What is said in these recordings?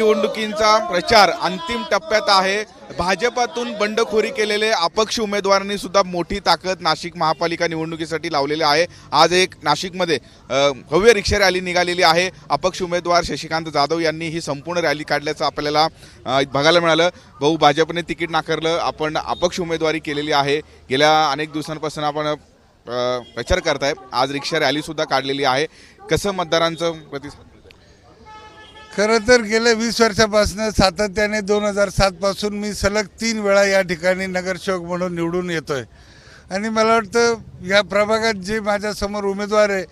निवडणुकींचा प्रचार अंतिम टप्प्यात आहे। भाजपातून बंडखोरी केलेले अपक्ष उमेदवारांनी सुद्धा मोठी ताकद नाशिक महापालिका निवडणुकीसाठी लावलेली आहे। आज एक नाशिकमध्ये भव्य रिक्षा रॅली निघालेली आहे। अपक्ष उमेदवार शशिकांत जाधव यांनी ही संपूर्ण रॅली काढल्याचं आपल्याला बघायला मिळालं। भाऊ, भाजपने तिकीट नाकारलं, आपण अपक्ष उमेदवारी केलेली आहे, गेल्या अनेक दिवसांपासून आपण प्रचार करताय, आज रिक्षा रॅली सुद्धा काढलेली आहे, कसं मतदारांचं प्रतिसाद? खरं तर गेल्या 20 वर्षापासून सातत्याने 2007 पासून मी सलग 3 वेळा या ठिकाणी नगरसेवक म्हणून निवडून येतोय आणि मला वाटतं या प्रभागात जे माझ्यासमोर उमेदवार आहे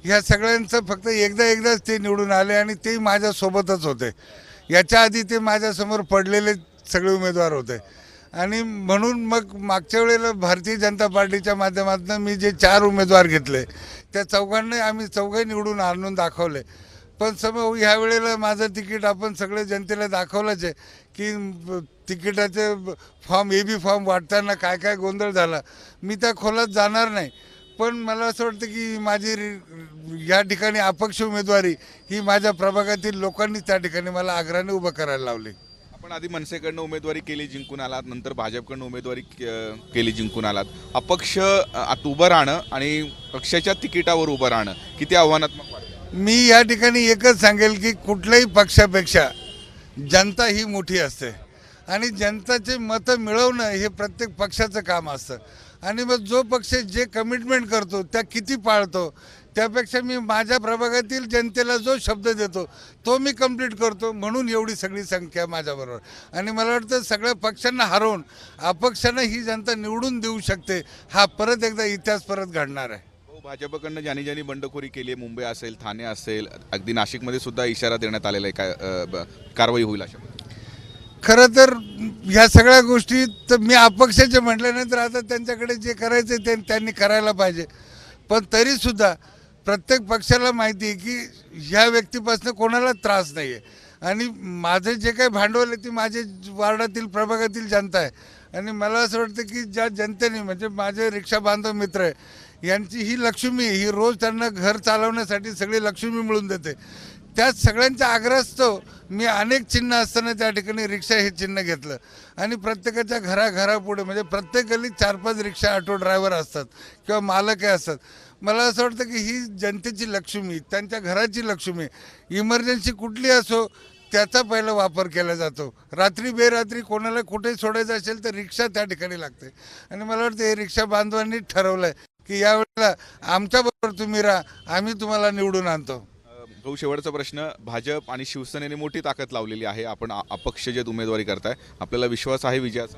ह्या सगळ्यांचं फक्त एकदाच ते निवडून आले आणि ते माझ्यासोबतच होते। याच्या आधी ते माझ्यासमोर पडलेले सगळे उमेदवार होते आणि म्हणून मग मागच्या वेळेला भारतीय जनता पार्टीच्या माध्यमातून मी जे 4 उमेदवार घेतले त्या चौघांना आम्ही चौघे निवडून आणून दाखवले। पण समोर ह्या वेळेला माझं तिकीट आपण सगळे जनतेला दाखवलंच आहे की तिकिटाचे फॉर्म AB फॉर्म वाटताना काय काय गोंधळ झाला, मी त्या खोलात जाणार नाही। पण मला असं वाटतं की माझी या ठिकाणी अपक्ष उमेदवारी ही माझ्या प्रभागातील लोकांनी त्या ठिकाणी मला आग्रहाने उभं करायला लावली। आपण आधी मनसेकडनं उमेदवारी केली, जिंकून आलात, नंतर भाजपकडनं उमेदवारी केली, जिंकून आलात। अपक्ष आत उभं राहणं आणि पक्षाच्या तिकिटावर उभं राहणं किती आव्हानात्मक वाटतं? मी या ठिकाणी एकच सांगेल की कुठल्याही पक्षापेक्षा जनता ही मोठी असते आणि जनताचे मतं मिळवणं हे प्रत्येक पक्षाचं काम असतं आणि मग जो पक्ष जे कमिटमेंट करतो त्या किती पाळतो त्यापेक्षा मी माझ्या प्रभागातील जनतेला जो शब्द देतो तो मी कंप्लीट करतो, म्हणून एवढी सगळी संख्या माझ्याबरोबर। आणि मला वाटतं सगळ्या पक्षांना हरवून अपक्षांना ही जनता निवडून देऊ शकते, हा परत एकदा इतिहास परत घडणार आहे। भाजपकडनं ज्यांनी बंडखोरी केली आहे, मुंबई असेल, ठाणे असेल, अगदी नाशिकमध्ये सुद्धा इशारा देण्यात आलेला आहे, काय कारवाई होईल अशा? खरं तर ह्या सगळ्या गोष्टी तर मी अपक्षाचे म्हटल्यानंतर आता त्यांच्याकडे जे करायचं ते त्यांनी करायला पाहिजे। पण तरीसुद्धा प्रत्येक पक्षाला माहिती आहे की ह्या व्यक्तीपासून कोणाला त्रास नाही आहे आणि माझे जे काही भांडवल आहे ती माझे वार्डातील प्रभागातील जनता आहे आणि मला असं वाटतं की ज्या जनतेने म्हणजे माझे रिक्षा बांधव मित्र आहे यांची ही लक्ष्मी, ही रोज त्यांना घर चालवण्यासाठी सगळी लक्ष्मी मिळून देते। त्या सगळ्यांच्या आग्रहास्तव मी अनेक चिन्ह असताना त्या ठिकाणी रिक्षा हे चिन्ह घेतलं आणि प्रत्येकाच्या घरापुढे म्हणजे प्रत्येक गल्लीत 4-5 रिक्षा ऑटो ड्रायव्हर असतात किंवा मालकही असतात। मला असं वाटतं की ही जनतेची लक्ष्मी, त्यांच्या घराची लक्ष्मी, इमर्जन्सी कुठली असो त्याचा पहिला वापर केला जातो। रात्री बेरात्री कोणाला कुठे सोडायचं असेल तर रिक्षा त्या ठिकाणी लागते आणि मला वाटतं हे रिक्षा बांधवांनी ठरवलं आहे की यावेळेला आमच्याबरोबर तुम्ही राहा, आम्ही तुम्हाला निवडून आणतो। भाऊ, शेवटचा प्रश्न, भाजप आणि शिवसेनेने मोठी ताकद लावलेली आहे, आपण अपक्ष जे उमेदवारी करताय, आपल्याला विश्वास आहे विजयाचा?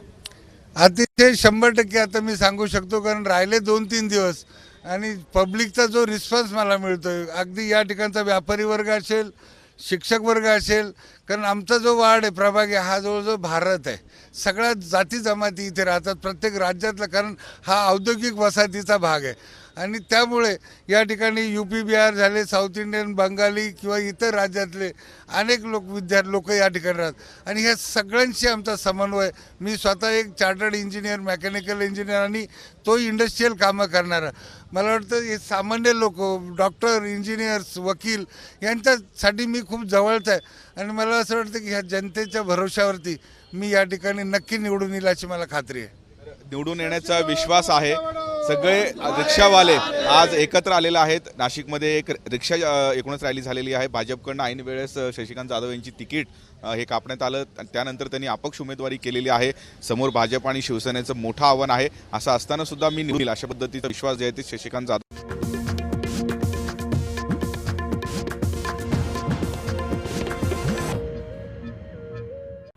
अतिशय 100% आता मी सांगू शकतो, कारण राहिले 2-3 दिवस आणि पब्लिकचा जो रिस्पॉन्स मला मिळतोय, अगदी या ठिकाणचा व्यापारी वर्ग असेल, शिक्षक वर्ग असेल, कारण आमचा जो वार्ड आहे प्रभाग आहे हा जवळजवळ भारत आहे, सगळ्या जाती जमाती इथे राहतात प्रत्येक राज्यातला, कारण हा औद्योगिक वसाहतीचा भाग आहे आणि त्यामुळे या ठिकाणी UP बिहार झाले, साऊथ इंडियन, बंगाली किंवा इतर राज्यातले अनेक लोक या ठिकाणी राहतात आणि ह्या सगळ्यांशी आमचा समन्वय। मी स्वतः एक चार्टर्ड इंजिनियर, मेकॅनिकल इंजिनियर आणि तो इंडस्ट्रियल कामं करणारा, मला वाटतं हे सामान्य लोक, डॉक्टर, इंजिनियर्स, वकील यांच्यासाठी मी खूप जवळचा आहे आणि मला असं वाटतं की ह्या जनतेच्या भरोशावरती मी या ठिकाणी नक्की निवडून येईल अशी मला खात्री आहे। निवडून येण्याचा विश्वास आहे। सगळे रिक्षावाले आज एकत्र आलेले आहेत। नाशिकमध्ये एक रिक्षा एकूणच रॅली झालेली आहे। भाजपकडनं ऐन वेळेस शशिकांत जाधव यांची तिकीट हे कापण्यात आलं, त्यानंतर त्यांनी अपक्ष उमेदवारी केलेली आहे। समोर भाजप आणि शिवसेनेचं मोठं आव्हान आहे, असं असताना सुद्धा मी निवडील अशा पद्धतीचा विश्वास जे आहे ते शशिकांत जाधव।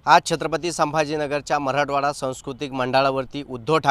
आज छत्रपती संभाजीनगरच्या मराठवाडा सांस्कृतिक मंडळावरती उद्धव